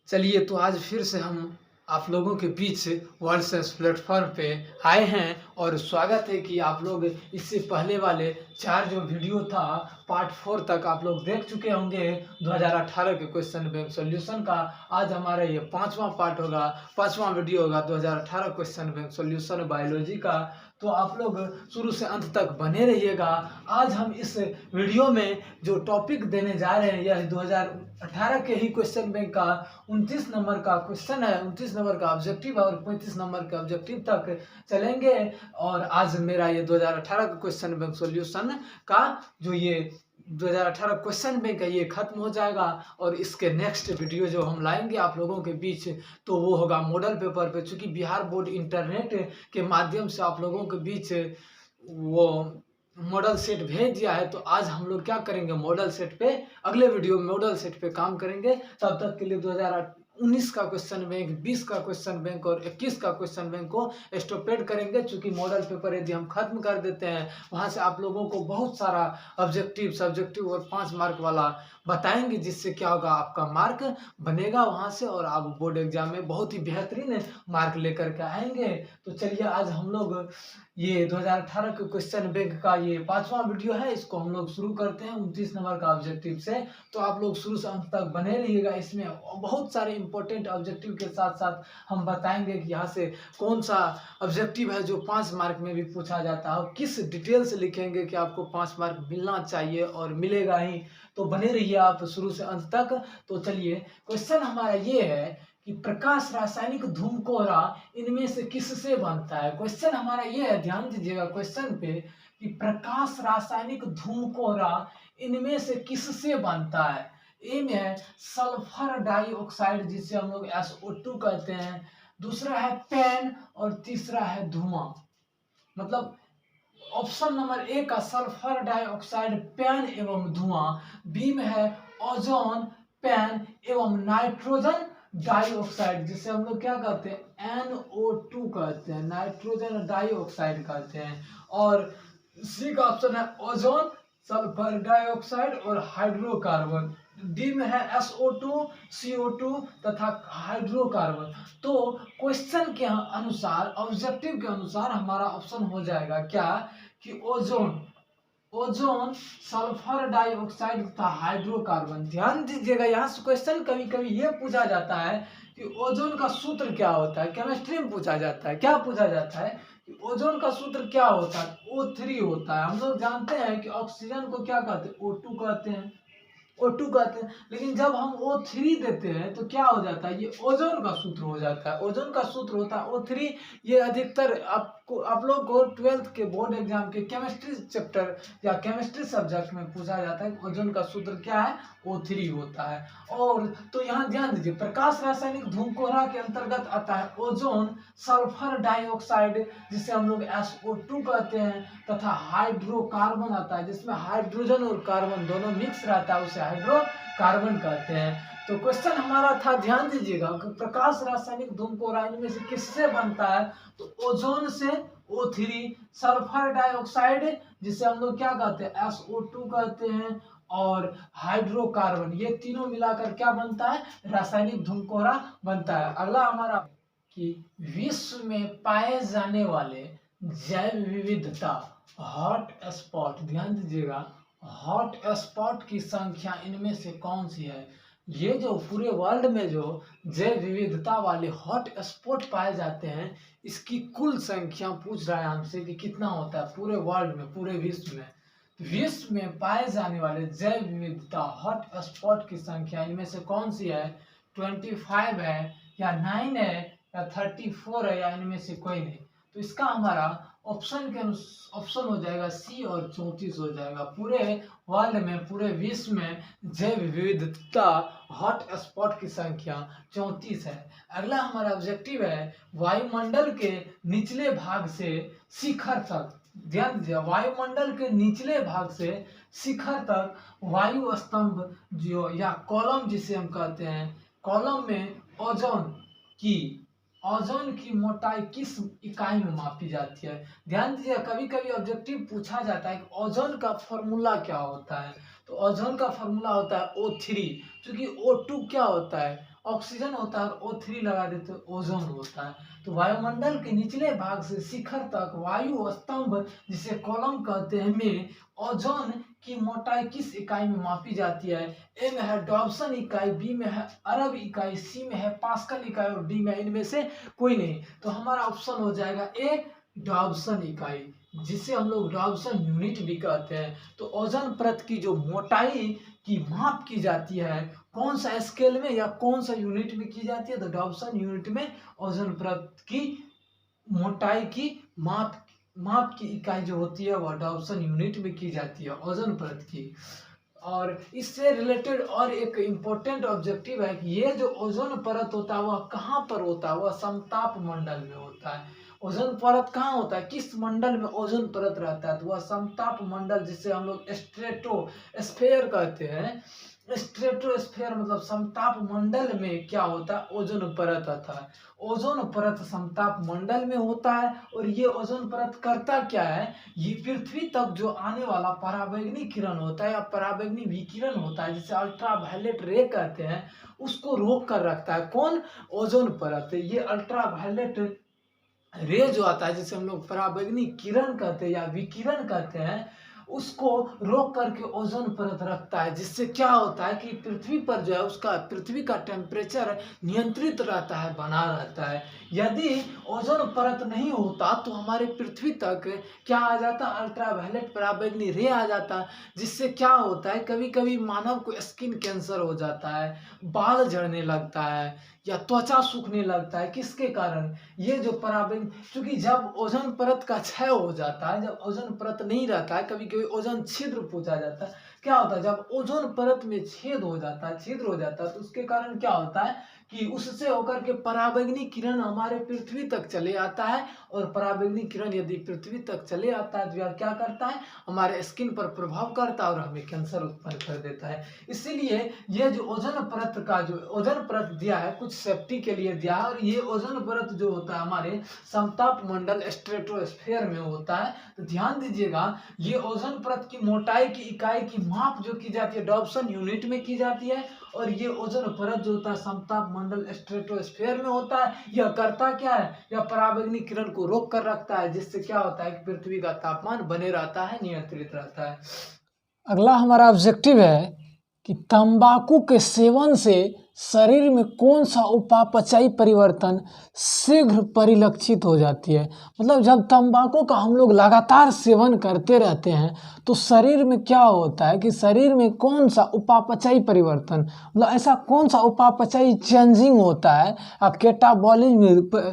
चलिए तो आज फिर से हम आप लोगों के बीच वर्ल्ड साइंस प्लेटफॉर्म पे आए हैं और स्वागत है कि आप लोग इससे पहले वाले 4 जो वीडियो था पार्ट 4 तक आप लोग देख चुके होंगे 2018 के क्वेश्चन बैंक सॉल्यूशन का। आज हमारा ये 5वां पार्ट होगा, 5वां वीडियो होगा 2018 क्वेश्चन बैंक सॉल्यूशन बायोलॉजी का। तो आप लोग शुरू से अंत तक बने रहिएगा। आज हम इस वीडियो में जो टॉपिक देने जा रहे हैं यह 2018 के ही क्वेश्चन बैंक का 29 नंबर का क्वेश्चन है, 29 नंबर का ऑब्जेक्टिव है और 35 नंबर के ऑब्जेक्टिव तक चलेंगे। और आज मेरा ये 2018 का क्वेश्चन बैंक सॉल्यूशन का जो ये 2018 क्वेश्चन बैंक है ये खत्म हो जाएगा और इसके नेक्स्ट वीडियो जो हम लाएंगे आप लोगों के बीच तो वो होगा मॉडल पेपर पे। चूंकि बिहार बोर्ड इंटरनेट के माध्यम से आप लोगों के बीच वो मॉडल सेट भेज दिया है, तो आज हम लोग क्या करेंगे मॉडल सेट पे, अगले वीडियो में मॉडल सेट पे काम करेंगे। तब तक के लिए 2019 का क्वेश्चन बैंक, 20 का क्वेश्चन बैंक और 21 का क्वेश्चन बैंक को स्टॉपेड करेंगे। चूंकि मॉडल पेपर यदि हम खत्म कर देते हैं वहां से आप लोगों को बहुत सारा ऑब्जेक्टिव, सब्जेक्टिव और 5 मार्क वाला बताएंगे, जिससे क्या होगा आपका मार्क बनेगा वहां से और आप बोर्ड एग्जाम में बहुत ही बेहतरीन मार्क लेकर के आएंगे। तो चलिए आज हम लोग ये 2018 के क्वेश्चन बैंक का ये 5वां वीडियो है, इसको हम लोग शुरू करते हैं 29 नंबर का ऑब्जेक्टिव से। तो आप लोग शुरू से अंत तक बने रहिएगा। इसमें बहुत सारे इंपॉर्टेंट ऑब्जेक्टिव के साथ साथ हम बताएंगे कि यहाँ से कौन सा ऑब्जेक्टिव है जो 5 मार्क में भी पूछा जाता है और किस डिटेल से लिखेंगे कि आपको 5 मार्क मिलना चाहिए और मिलेगा ही। तो बने रहिए आप शुरू से अंत तक। तो चलिए क्वेश्चन हमारा ये है कि प्रकाश रासायनिक धूमकोहरा इनमें से किससे बनता है। क्वेश्चन हमारा ये है, ध्यान दीजिएगा क्वेश्चन पे, कि प्रकाश रासायनिक धूमकोहरा इनमें से किससे बनता है। ए में है सल्फर डाइऑक्साइड जिसे हम लोग SO2 कहते हैं, दूसरा है पेन और तीसरा है धुआं। मतलब ऑप्शन नंबर ए का सल्फर डाइऑक्साइड, पेन एवं धुआं। बी में है ओजोन, पेन एवं नाइट्रोजन डाइऑक्साइड जिसे हम लोग क्या कहते हैं NO2 कहते हैं, नाइट्रोजन डाइऑक्साइड कहते हैं। और सी का ऑप्शन है ओजोन, सल्फर डाइऑक्साइड और हाइड्रोकार्बन। डी में है SO2, CO2 तथा हाइड्रोकार्बन। तो क्वेश्चन के अनुसार, ऑब्जेक्टिव के अनुसार हमारा ऑप्शन हो जाएगा क्या कि ओजोन, ओजोन, सल्फर डाइऑक्साइड तथा हाइड्रोकार्बन। ध्यान दीजिएगा यहाँ से क्वेश्चन कभी कभी ये पूछा जाता है कि ओजोन का सूत्र क्या होता है। केमिस्ट्री में पूछा जाता है, क्या पूछा जाता है कि ओजोन का सूत्र क्या होता है, O3 होता है। हम लोग जानते हैं कि ऑक्सीजन को क्या कहते हैं, O2 कहते हैं, O2 कहते हैं। लेकिन जब हम O3 देते हैं तो क्या हो जाता है, ये ओजोन का सूत्र हो जाता है। ओजोन का सूत्र होता है O3। ये अधिकतर आप लोग को 12th के बोर्ड एग्जाम के केमिस्ट्री चैप्टर या केमिस्ट्री सब्जेक्ट में पूछा जाता है ओजोन का सूत्र क्या है, O3 होता है। और तो यहाँ ध्यान दीजिए प्रकाश रासायनिक धूमकोहरा के अंतर्गत आता है ओजोन, सल्फर डाइऑक्साइड जिसे हम लोग SO2 कहते हैं तथा हाइड्रोकार्बन आता है जिसमें हाइड्रोजन और कार्बन दोनों मिक्स रहता है, उसे हाइड्रोकार्बन कहते हैं। तो क्वेश्चन हमारा था, ध्यान दीजिएगा, कि प्रकाश रासायनिक धूमकोहरा इनमें से किससे बनता है, तो ओजोन से O3, सल्फर डाइऑक्साइड जिसे हम लोग क्या कहते हैं SO2 कहते हैं और हाइड्रोकार्बन, ये तीनों मिलाकर क्या बनता है, रासायनिक धूमकोहरा बनता है। अगला हमारा कि विश्व में पाए जाने वाले जैव विविधता हॉट स्पॉट, ध्यान दीजिएगा, हॉट स्पॉट की संख्या इनमें से कौन सी है। ये जो पूरे वर्ल्ड में जो जैव विविधता वाले हॉट स्पॉट पाए जाते हैं इसकी कुल संख्या पूछ रहा है हमसे कि कितना होता है पूरे वर्ल्ड में, पूरे विश्व में। विश्व में पाए जाने वाले जैव विविधता हॉट स्पॉट की संख्या इनमें से कौन सी है, 25 है या 9 है या 34 है या इनमें से कोई नहीं। तो इसका हमारा ऑप्शन हो जाएगा सी और 34 हो जाएगा। पूरे वर्ल्ड में, पूरे विश्व में जैव विविधता हॉट स्पॉट की संख्या 34 है। अगला हमारा ऑब्जेक्टिव है वायुमंडल के निचले भाग से शिखर तक, ध्यान दीजिए, वायुमंडल के निचले भाग से शिखर तक वायु स्तंभ जो या कॉलम जिसे हम कहते हैं, कॉलम में ओजोन की मोटाई किस इकाई में मापी जाती है। ध्यान दीजिए कभी कभी ऑब्जेक्टिव पूछा जाता है कि ओजोन का फॉर्मूला क्या होता है, तो ओजोन का फॉर्मूला होता है O3। क्योंकि O2 क्या होता है, ऑक्सीजन होता है और O3 लगा देते हैं ओजोन होता है। तो वायुमंडल के निचले भाग से शिखर तक वायु स्तंभ जिसे कॉलम कहते हैं में ओजोन की मोटाई किस इकाई में मापी जाती है? ए में है डॉब्सन इकाई, बी में है अरब इकाई, सी में है पास्कल इकाई और डी में इनमें से कोई नहीं। तो हमारा ऑप्शन हो जाएगा ए डॉब्सन इकाई, जिसे हम लोग डॉब्सन यूनिट भी कहते हैं। तो ओजोन परत की जो मोटाई की माप की जाती है कौन सा स्केल में या कौन सा यूनिट में की जाती है? तो डॉब्सन यूनिट में ओजोन परत की मोटाई की माप की इकाई जो होती है वह डॉब्सन यूनिट में की जाती है ओजोन परत की। और इससे रिलेटेड और एक इम्पोर्टेंट ऑब्जेक्टिव है कि ये जो ओजोन परत होता है वह कहाँ पर होता है? वह समताप मंडल में होता है। ओजोन परत कहाँ होता है, किस मंडल में ओजोन परत रहता है? तो वह समताप मंडल, जिसे हम लोग स्ट्रेटोस्फेयर कहते हैं। स्ट्रेटोस्फेयर मतलब समताप मंडल में क्या होता है? ओजोन परत आता है। ओजोन परत समताप मंडल में होता है। और ये ओजोन परत करता क्या है? ये पृथ्वी तक जो आने वाला पराबैंगनी किरण होता है या पराबैंगनी विकिरण होता है, जिसे अल्ट्रावायलेट रे कहते हैं, उसको रोक कर रखता है। कौन? ओजोन परत। ये अल्ट्रावायलेट रे जो आता है, जिसे हम लोग पराबैंगनी किरण कहते हैं या विकिरण कहते हैं, उसको रोक करके ओजोन परत रखता है। जिससे क्या होता है कि पृथ्वी पर जो है उसका पृथ्वी का टेम्परेचर नियंत्रित रहता है, बना रहता है। यदि ओजोन परत नहीं होता तो हमारे पृथ्वी तक क्या आ जाता? अल्ट्रावायलेट पराबैंगनी रे आ जाता। जिससे क्या होता है, कभी कभी मानव को स्किन कैंसर हो जाता है, बाल झड़ने लगता है या त्वचा सूखने लगता है। किसके कारण? ये जो पराबैंगनी, क्योंकि जब ओजोन परत का क्षय हो जाता है, जब ओजोन परत नहीं रहता है, कभी कभी ओजोन छिद्र पूछा जाता है। क्या होता है? जब ओजोन परत में छेद हो जाता है, छिद्र हो जाता है, तो उसके कारण क्या होता है कि उससे होकर के पराबैंगनी किरण हमारे पृथ्वी तक चले आता है। और पराबैंगनी किरण यदि पृथ्वी तक चले आता है तो यह क्या करता है? हमारे स्किन पर प्रभाव करता है और हमें कैंसर उत्पन्न कर देता है। इसीलिए ये जो ओजोन परत का जो ओजोन परत दिया है, कुछ सेफ्टी के लिए दिया है। और ये ओजोन परत जो होता है हमारे समताप मंडल स्ट्रेटोस्फेयर में होता है। तो ध्यान दीजिएगा, ये ओजोन परत की मोटाई की इकाई की माप जो की जाती है डॉब्सन यूनिट में की जाती है। और ये ओजोन परत जो होता है समताप मंडल स्ट्रेटोस्फेयर में होता है। यह करता क्या है? यह पराबैंगनी किरण को रोक कर रखता है, जिससे क्या होता है कि पृथ्वी का तापमान बने रहता है, नियंत्रित रहता है। अगला हमारा ऑब्जेक्टिव है कि तंबाकू के सेवन से शरीर में कौन सा उपापचयी परिवर्तन शीघ्र परिलक्षित हो जाती है। मतलब जब तंबाकू का हम लोग लगातार सेवन करते रहते हैं तो शरीर में क्या होता है कि शरीर में कौन सा उपापचयी परिवर्तन, मतलब ऐसा कौन सा उपापचयी चेंजिंग होता है, कैटाबॉलिज्म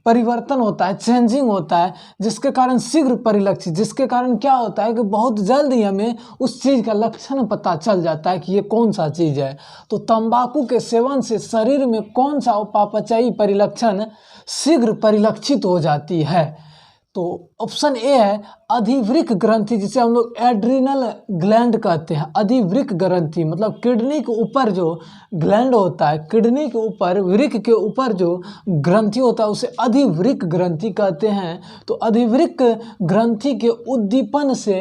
परिवर्तन होता है, चेंजिंग होता है, जिसके कारण शीघ्र परिलक्षित, जिसके कारण क्या होता है कि बहुत जल्द ही हमें उस चीज़ का लक्षण पता चल जाता है कि ये कौन सा चीज़ है। तो तंबाकू के सेवन से शरीर में कौन सा उपापचयी परिलक्षण शीघ्र परिलक्षित हो जाती है? तो ऑप्शन ए है अधिवृक्क ग्रंथि, जिसे हम लोग एड्रिनल ग्लैंड कहते हैं। अधिवृक्क ग्रंथि मतलब किडनी के ऊपर जो ग्लैंड होता है, किडनी के ऊपर वृक्क के ऊपर जो ग्रंथि होता है उसे अधिवृक्क ग्रंथि कहते हैं। तो अधिवृक्क ग्रंथि के उद्दीपन से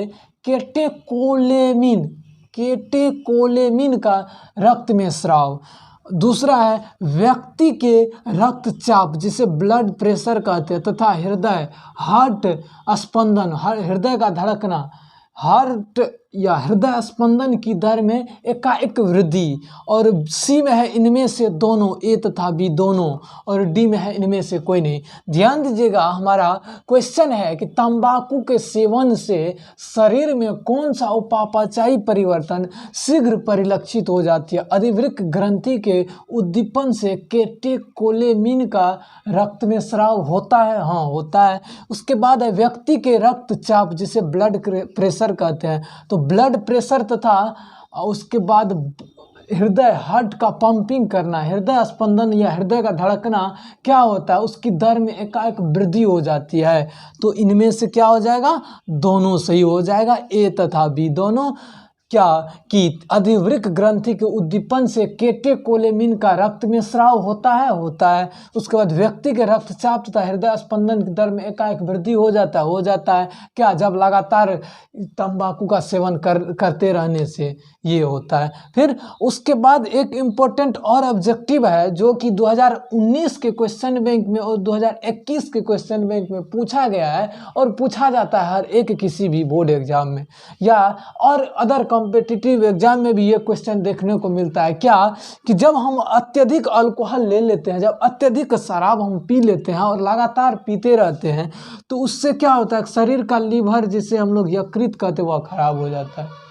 केटेकोलेमिन का रक्त में स्राव। दूसरा है व्यक्ति के रक्तचाप, जिसे ब्लड प्रेशर कहते हैं, तथा हार्ट स्पंदन, हृदय का धड़कना, हार्ट या हृदय स्पंदन की दर में एकाएक वृद्धि। और सी में है इनमें से दोनों, ए तथा बी दोनों, और डी में है इनमें से कोई नहीं। ध्यान दीजिएगा, हमारा क्वेश्चन है कि तंबाकू के सेवन से शरीर में कौन सा उपापचयी परिवर्तन शीघ्र परिलक्षित हो जाती है। अधिवृक्क ग्रंथि के उद्दीपन से केटेकोलेमिन का रक्त में स्राव होता है, हाँ होता है। उसके बाद है व्यक्ति के रक्तचाप, जिसे ब्लड प्रेशर कहते हैं। तो ब्लड प्रेशर तथा उसके बाद हृदय, हार्ट का पंपिंग करना, हृदय स्पंदन या हृदय का धड़कना क्या होता है, उसकी दर में एकाएक वृद्धि हो जाती है। तो इनमें से क्या हो जाएगा? दोनों सही हो जाएगा, ए तथा बी दोनों। क्या कि अधिवृक्क ग्रंथि के उद्दीपन से केटेकोलेमिन का रक्त में स्राव होता है। उसके बाद व्यक्ति के रक्तचाप तथा हृदय स्पंदन की दर में एकाएक वृद्धि हो जाता है। क्या, जब लगातार तंबाकू का सेवन करते रहने से ये होता है। फिर उसके बाद एक इम्पोर्टेंट और ऑब्जेक्टिव है जो कि 2019 के क्वेश्चन बैंक में और 2021 के क्वेश्चन बैंक में पूछा गया है और पूछा जाता है हर एक किसी भी बोर्ड एग्जाम में या और अदर कॉम्पिटिटिव एग्जाम में भी ये क्वेश्चन देखने को मिलता है। क्या कि जब हम अत्यधिक अल्कोहल ले लेते हैं, जब अत्यधिक शराब हम पी लेते हैं और लगातार पीते रहते हैं तो उससे क्या होता है, शरीर का लीवर जिसे हम लोग यकृत कहते हैं वह खराब हो जाता है।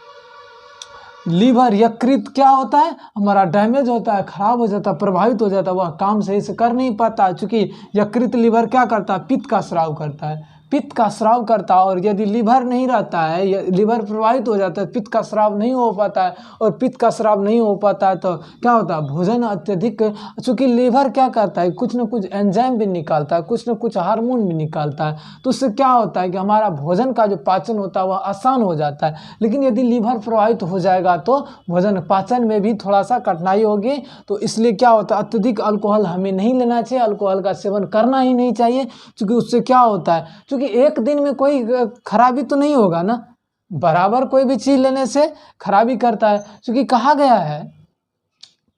लीवर यकृत क्या होता है, हमारा डैमेज होता है, खराब हो जाता है, प्रभावित हो जाता है, वह काम सही से कर नहीं पाता, क्योंकि यकृत लीवर क्या करता है, पित्त का स्राव करता है, पित्त का स्राव करता है। और यदि लीवर नहीं रहता है, लीवर प्रभावित हो जाता है, पित्त का स्राव नहीं हो पाता है, और पित्त का स्राव नहीं हो पाता है तो क्या होता है, भोजन अत्यधिक, चूँकि लीवर क्या करता है, कुछ न कुछ एंजाइम भी निकालता है, कुछ न कुछ हार्मोन भी निकालता है, तो उससे क्या होता है कि हमारा भोजन का जो पाचन होता है वह आसान हो जाता है। लेकिन यदि लीवर प्रभावित हो जाएगा तो भोजन पाचन में भी थोड़ा सा कठिनाई होगी। तो इसलिए क्या होता है, अत्यधिक अल्कोहल हमें नहीं लेना चाहिए, अल्कोहल का सेवन करना ही नहीं चाहिए, क्योंकि उससे क्या होता है, क्योंकि एक दिन में कोई खराबी तो नहीं होगा ना, बराबर कोई भी चीज लेने से खराबी करता है। क्योंकि कहा गया है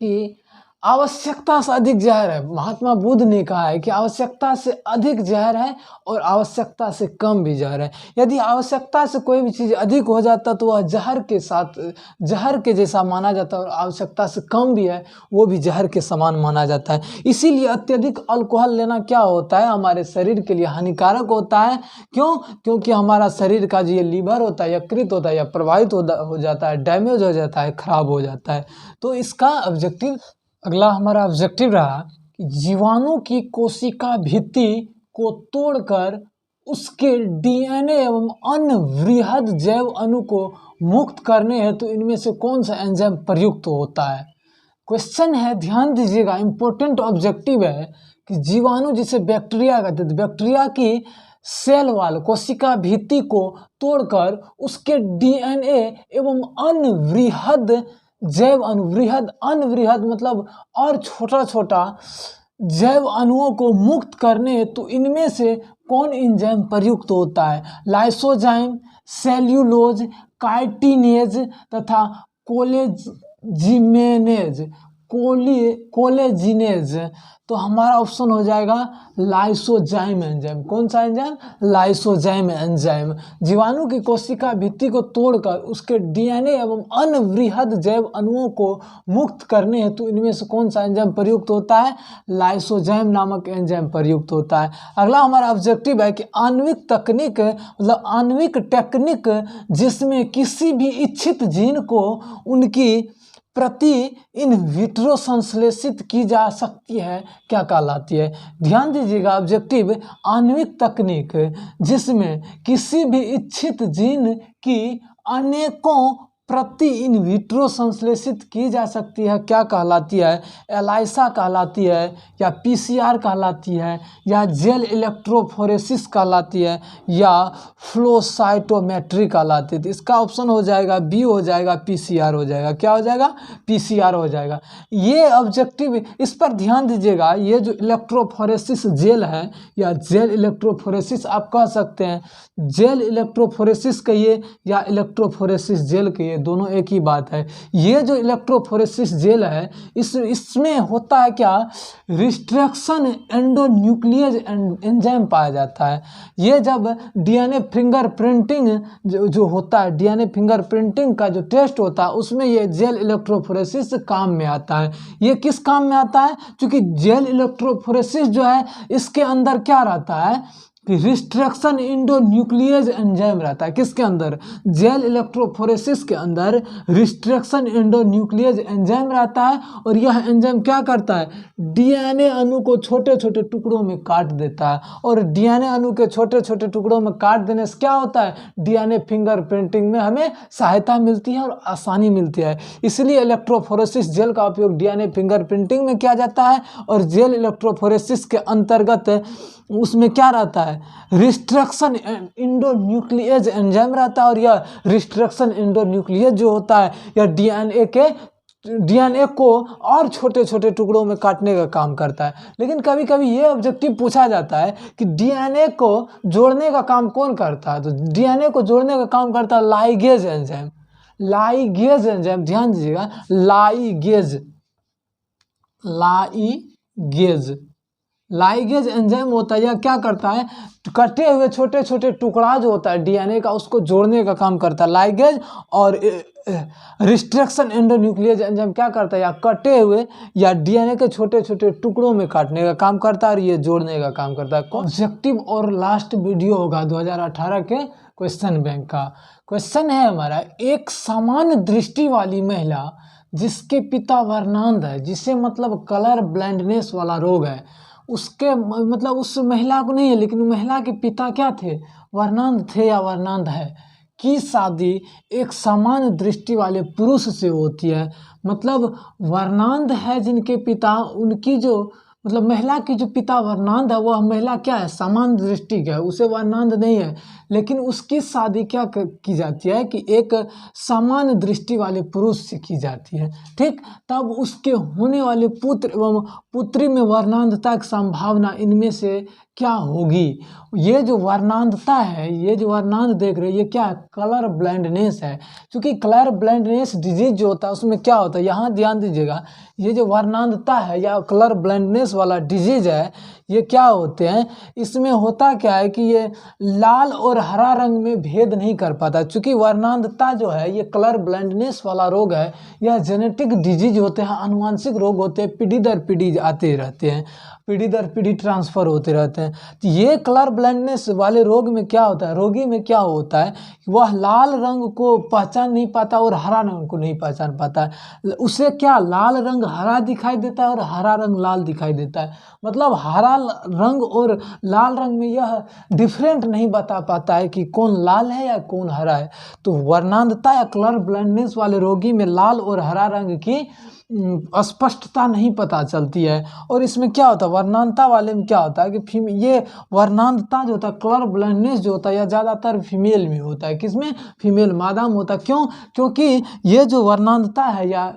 कि आवश्यकता से अधिक जहर है, महात्मा बुद्ध ने कहा है कि आवश्यकता से अधिक जहर है और आवश्यकता से कम भी जहर है। यदि आवश्यकता से कोई भी चीज़ अधिक हो जाता तो वह जहर के साथ जहर के जैसा माना जाता है, और आवश्यकता से कम भी है वो भी जहर के समान माना जाता है। इसीलिए अत्यधिक अल्कोहल लेना क्या होता है, हमारे शरीर के लिए हानिकारक होता है। क्यों? क्योंकि हमारा शरीर का जो ये लीवर होता है, यकृत होता है, या प्रभावित हो जाता है, डैमेज हो जाता है, खराब हो जाता है। तो इसका ऑब्जेक्टिव, अगला हमारा ऑब्जेक्टिव रहा कि जीवाणु की कोशिका भित्ति को तोड़कर उसके डीएनए एवं अन्य वृहद जैव अणु को मुक्त करने हेतु तो इनमें से कौन सा एंजाइम प्रयुक्त होता है। क्वेश्चन है, ध्यान दीजिएगा, इंपॉर्टेंट ऑब्जेक्टिव है कि जीवाणु जिसे बैक्टीरिया कहते हैं, बैक्टीरिया की सेल वाल कोशिका भित्ति को तोड़कर उसके डीएनए एवं अन्य वृहद जैव अणु, वृहद अनवृहद मतलब और छोटा छोटा जैव अणुओं को मुक्त करने तो इनमें से कौन एंजाइम प्रयुक्त होता है। लाइसोजाइम, सेल्यूलोज, काइटिनेज तथा कोलेजिनेज। तो हमारा ऑप्शन हो जाएगा लाइसोजाइम एंजाइम। कौन सा एंजाइम? Lysozyme enzyme. जीवाणु की कोशिका भित्ति को तोड़कर उसके डीएनए एवं अन्य वृहद जैव अणुओं को मुक्त करने हेतु तो इनमें से कौन सा एंजाइम प्रयुक्त होता है? लाइसोजाइम नामक एंजाइम प्रयुक्त होता है। अगला हमारा ऑब्जेक्टिव है कि आणविक तकनीक मतलब आणविक टेक्निक जिसमें किसी भी इच्छित जीन को उनकी प्रति इन विट्रो संश्लेषित की जा सकती है, क्या कहलाती है। ध्यान दीजिएगा, ऑब्जेक्टिव आणविक तकनीक जिसमें किसी भी इच्छित जीन की अनेकों प्रति इन विट्रो संश्लेषित की जा सकती है, क्या कहलाती है? एलाइसा कहलाती है, या पीसीआर कहलाती है, या जेल इलेक्ट्रोफोरेसिस कहलाती है, या फ्लो साइटोमेट्री कहलाती है। तो इसका ऑप्शन हो जाएगा बी, हो जाएगा पीसीआर हो जाएगा। क्या हो जाएगा? पीसीआर हो जाएगा। ये ऑब्जेक्टिव, इस पर ध्यान दीजिएगा, ये जो इलेक्ट्रोफोरेसिस जेल है या जेल इलेक्ट्रोफोरेसिस आप कह सकते हैं, जेल इलेक्ट्रोफोरेसिस कहिए या इलेक्ट्रोफोरेसिस जेल कहिए, दोनों एक ही बात है। ये जो इलेक्ट्रोफोरेसिस जेल है इसमें होता है क्या, रिस्ट्रक्शन एंडोन्यूक्लियस एंजाइम पाया जाता है। ये जब डीएनए फिंगरप्रिंटिंग जो होता है, डीएनए फिंगरप्रिंटिंग का जो टेस्ट होता है उसमें ये जेल इलेक्ट्रोफोरेसिस काम में आता है। ये किस काम में आता है? क्योंकि जेल इलेक्ट्रोफोरेसिस जो है इसके अंदर क्या रहता है कि रिस्ट्रक्शन एंडोन्यूक्लियस एंजाइम रहता है। किसके अंदर? जेल इलेक्ट्रोफोरेसिस के अंदर रिस्ट्रक्शन एंडोन्यूक्लियस एंजाइम रहता है, और यह एंजाइम क्या करता है, डीएनए अणु को छोटे छोटे टुकड़ों में काट देता है, और डीएनए अणु के छोटे छोटे टुकड़ों में काट देने से क्या होता है, डीएनए फिंगरप्रिंटिंग में हमें सहायता मिलती है और आसानी मिलती है। इसलिए इलेक्ट्रोफोरेसिस जेल का उपयोग डीएनए फिंगरप्रिंटिंग में किया जाता है, और जेल इलेक्ट्रोफोरेसिस के अंतर्गत उसमें क्या रहता है, रिस्ट्रक्शन एंडोन्यूक्लियेज एंजाइम रहता है, और यह रिस्ट्रक्शन एंडोन्यूक्लियेज जो होता है यह डीएनए को और छोटे छोटे टुकड़ों में काटने का काम करता है। लेकिन कभी कभी ये ऑब्जेक्टिव पूछा जाता है कि डीएनए को जोड़ने का काम कौन करता है, तो डीएनए को जोड़ने का काम करता है लाइगेज एंजाइम। लाइगेज एंजाइम, ध्यान दीजिएगा, लाइगेज एंजाइम होता है, यह क्या करता है, कटे हुए छोटे छोटे टुकड़ा जो होता है डीएनए का उसको जोड़ने का काम करता है लाइगेज। और रिस्ट्रक्शन एंडोन्यूक्लियेज एंजाइम क्या करता है, या कटे हुए या डीएनए के छोटे छोटे टुकड़ों में काटने का काम करता है और ये जोड़ने का काम करता है। ऑब्जेक्टिव और लास्ट वीडियो होगा 2018 के क्वेश्चन बैंक का। क्वेश्चन है हमारा, एक समान दृष्टि वाली महिला जिसके पिता वर्णांध है, जिसे मतलब कलर ब्लाइंडनेस वाला रोग है, उसके मतलब उस महिला को नहीं है लेकिन महिला के पिता क्या थे, वर्णांध थे या वर्णांध है, की शादी एक समान दृष्टि वाले पुरुष से होती है। मतलब वर्णांध है जिनके पिता, उनकी जो मतलब महिला की जो पिता वर्णांध है वह महिला क्या है, समान दृष्टि का है, उसे वर्णांध नहीं है, लेकिन उसकी शादी क्या की जाती है कि एक समान दृष्टि वाले पुरुष से की जाती है। ठीक, तब उसके होने वाले पुत्र एवं पुत्री में वर्णांधता की संभावना इनमें से क्या होगी। ये जो वर्णांधता है, ये जो वर्णांध देख रहे हैं, ये क्या है, कलर ब्लाइंडनेस है। क्योंकि कलर ब्लाइंडनेस डिजीज जो होता है उसमें क्या होता है, यहाँ ध्यान दीजिएगा, ये जो वर्णांधता है या कलर ब्लाइंडनेस वाला डिजीज है, ये क्या होते हैं, इसमें होता क्या है कि ये लाल और हरा रंग में भेद नहीं कर पाता। चूँकि वर्णांधता जो है ये कलर ब्लाइंडनेस वाला रोग है, यह जेनेटिक डिजीज होते हैं, आनुवांशिक रोग होते हैं, पीढ़ी दर पीढ़ी आते रहते हैं, पीढ़ी दर पीढ़ी ट्रांसफ़र होते रहते हैं। तो ये कलर ब्लाइंडनेस वाले रोग में क्या होता है, रोगी में क्या होता है, वह लाल रंग को पहचान नहीं पाता और हरा रंग को नहीं पहचान पाता। उसे क्या, लाल रंग हरा दिखाई देता है और हरा रंग लाल दिखाई देता है। मतलब हरा रंग और लाल रंग में यह डिफरेंट नहीं बता पाता है कि कौन लाल है या कौन हरा है। तो वर्णांधता या कलर ब्लाइंडनेस वाले रोगी में लाल और हरा रंग की स्पष्टता नहीं पता चलती है। और इसमें क्या होता है, वर्णांधता वाले में क्या होता है कि ये वर्णांधता जो होता है, कलर ब्लाइंडनेस जो होता है, यह ज़्यादातर फीमेल में होता है। किसमें, फीमेल मादा में होता है। क्यों, क्योंकि ये जो वर्णांधता है या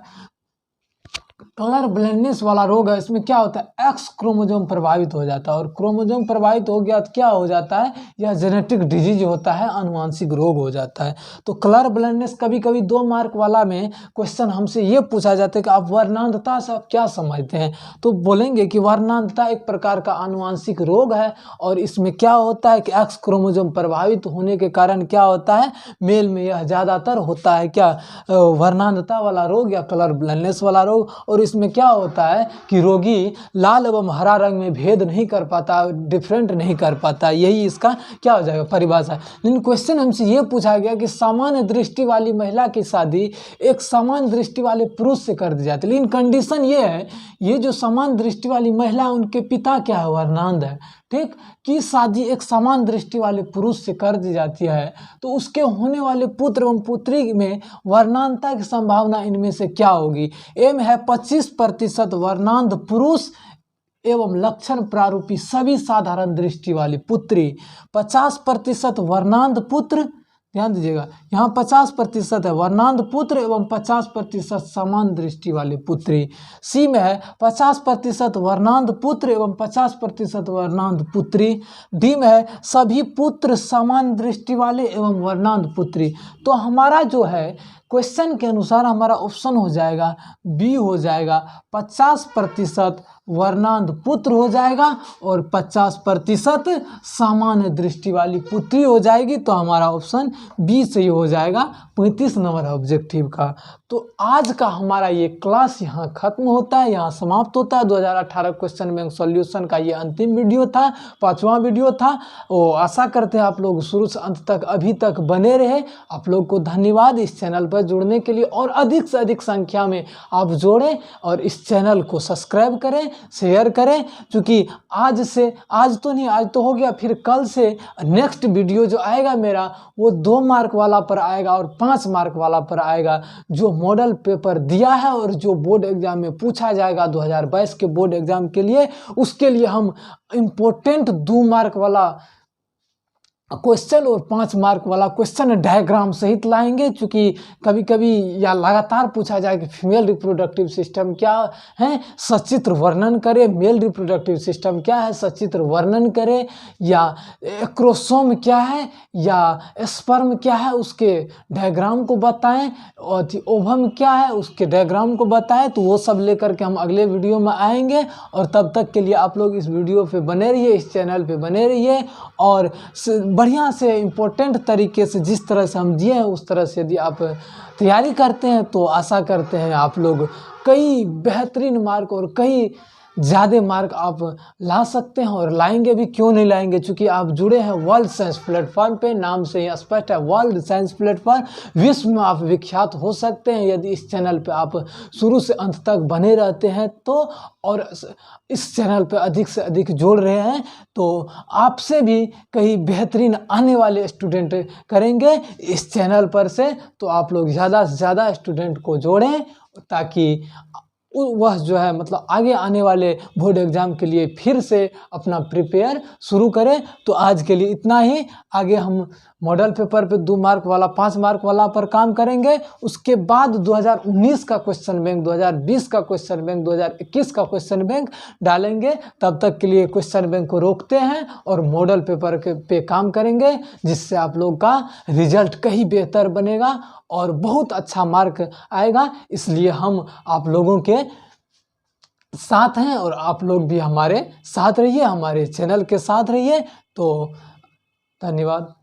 कलर ब्लाइंडनेस वाला रोग है, इसमें क्या होता है, एक्स क्रोमोसोम प्रभावित हो जाता है, और क्रोमोसोम प्रभावित हो गया तो क्या हो जाता है, यह जेनेटिक डिजीज होता है, आनुवांशिक रोग हो जाता है। तो कलर ब्लाइंडनेस कभी कभी 2 मार्क वाला में क्वेश्चन हमसे ये पूछा जाता है कि आप वर्णांधता से आप क्या समझते हैं, तो बोलेंगे कि वर्णांधता एक प्रकार का आनुवांशिक रोग है, और इसमें क्या होता है कि एक्स क्रोमोसोम प्रभावित होने के कारण क्या होता है, मेल में यह ज़्यादातर होता है, क्या, वर्णांधता वाला रोग या कलर ब्लाइंडनेस वाला रोग। और इसमें क्या होता है कि रोगी लाल एवं हरा रंग में भेद नहीं कर पाता, डिफरेंट नहीं कर पाता, यही इसका क्या हो जाएगा, परिभाषा। लेकिन क्वेश्चन हमसे ये पूछा गया कि समान दृष्टि वाली महिला की शादी एक समान दृष्टि वाले पुरुष से कर दी जाती है, लेकिन कंडीशन ये है, ये जो समान दृष्टि वाली महिला उनके पिता क्या है, वर्णांध है, ठीक, की शादी एक समान दृष्टि वाले पुरुष से कर दी जाती है, तो उसके होने वाले पुत्र एवं पुत्री में वर्णांधता की संभावना इनमें से क्या होगी। एम है 25% वर्णांध पुरुष एवं लक्षण प्रारूपी सभी साधारण दृष्टि वाली पुत्री, 50% वर्णांध पुत्र, ध्यान दीजिएगा यहाँ 50% है वर्णांध पुत्र एवं 50% समान दृष्टि वाले पुत्री। सी में है 50% वर्णांध पुत्र एवं 50% वर्णांध पुत्री। डी में है सभी पुत्र समान दृष्टि वाले एवं वर्णांध पुत्री। तो हमारा जो है क्वेश्चन के अनुसार हमारा ऑप्शन हो जाएगा बी हो जाएगा, 50% वर्णांध पुत्र हो जाएगा और 50% सामान्य दृष्टि वाली पुत्री हो जाएगी। तो हमारा ऑप्शन बी सही हो जाएगा 35 नंबर ऑब्जेक्टिव का। तो आज का हमारा ये क्लास यहाँ खत्म होता है, यहाँ समाप्त होता है। 2018 क्वेश्चन बैंक सॉल्यूशन का ये अंतिम वीडियो था, 5वां वीडियो था। वो आशा करते हैं आप लोग शुरू से अंत तक अभी तक बने रहे। आप लोग को धन्यवाद इस चैनल पर स्वागत जुड़ने के लिए, और अधिक से अधिक संख्या में आप जोड़ें और इस चैनल को सब्सक्राइब करें, शेयर करें, क्योंकि आज तो नहीं, आज तो हो गया, फिर कल से नेक्स्ट वीडियो जो आएगा मेरा वो 2 मार्क वाला पर आएगा और 5 मार्क वाला पर आएगा। जो मॉडल पेपर दिया है और जो बोर्ड एग्जाम में पूछा जाएगा 2022 के बोर्ड एग्जाम के लिए, उसके लिए हम इम्पोर्टेंट 2 मार्क वाला क्वेश्चन और 5 मार्क वाला क्वेश्चन डायग्राम सहित लाएंगे, क्योंकि कभी कभी या लगातार पूछा जाए कि फीमेल रिप्रोडक्टिव सिस्टम क्या है, सचित्र वर्णन करें। मेल रिप्रोडक्टिव सिस्टम क्या है, सचित्र वर्णन करें। या एक्रोसोम क्या है या स्पर्म क्या है, उसके डायग्राम को बताएं। और ओवम क्या है, उसके डायग्राम को बताएं। तो वो सब लेकर के हम अगले वीडियो में आएंगे, और तब तक के लिए आप लोग इस वीडियो पे बने रहिए, इस चैनल पे बने रहिए, और बढ़िया से इम्पोर्टेंट तरीके से जिस तरह से हम दिए हैं उस तरह से यदि आप तैयारी करते हैं तो आशा करते हैं आप लोग कई बेहतरीन मार्क और कई ज़्यादा मार्क आप ला सकते हैं, और लाएंगे भी, क्यों नहीं लाएंगे, क्योंकि आप जुड़े हैं वर्ल्ड साइंस प्लेटफॉर्म पे। नाम से ही स्पष्ट है, वर्ल्ड साइंस प्लेटफॉर्म। विश्व में आप विख्यात हो सकते हैं यदि इस चैनल पे आप शुरू से अंत तक बने रहते हैं तो, और इस चैनल पे अधिक से अधिक जोड़ रहे हैं तो आपसे भी कई बेहतरीन आने वाले स्टूडेंट करेंगे इस चैनल पर से। तो आप लोग ज़्यादा से ज़्यादा स्टूडेंट को जोड़ें, ताकि वह जो है मतलब आगे आने वाले बोर्ड एग्ज़ाम के लिए फिर से अपना प्रिपेयर शुरू करें। तो आज के लिए इतना ही। आगे हम मॉडल पेपर पे 2 मार्क वाला 5 मार्क वाला पर काम करेंगे। उसके बाद 2019 का क्वेश्चन बैंक, 2020 का क्वेश्चन बैंक, 2021 का क्वेश्चन बैंक डालेंगे। तब तक के लिए क्वेश्चन बैंक को रोकते हैं और मॉडल पेपर पे काम करेंगे, जिससे आप लोग का रिजल्ट कहीं बेहतर बनेगा और बहुत अच्छा मार्क आएगा। इसलिए हम आप लोगों के साथ हैं, और आप लोग भी हमारे साथ रहिए, हमारे चैनल के साथ रहिए। तो धन्यवाद।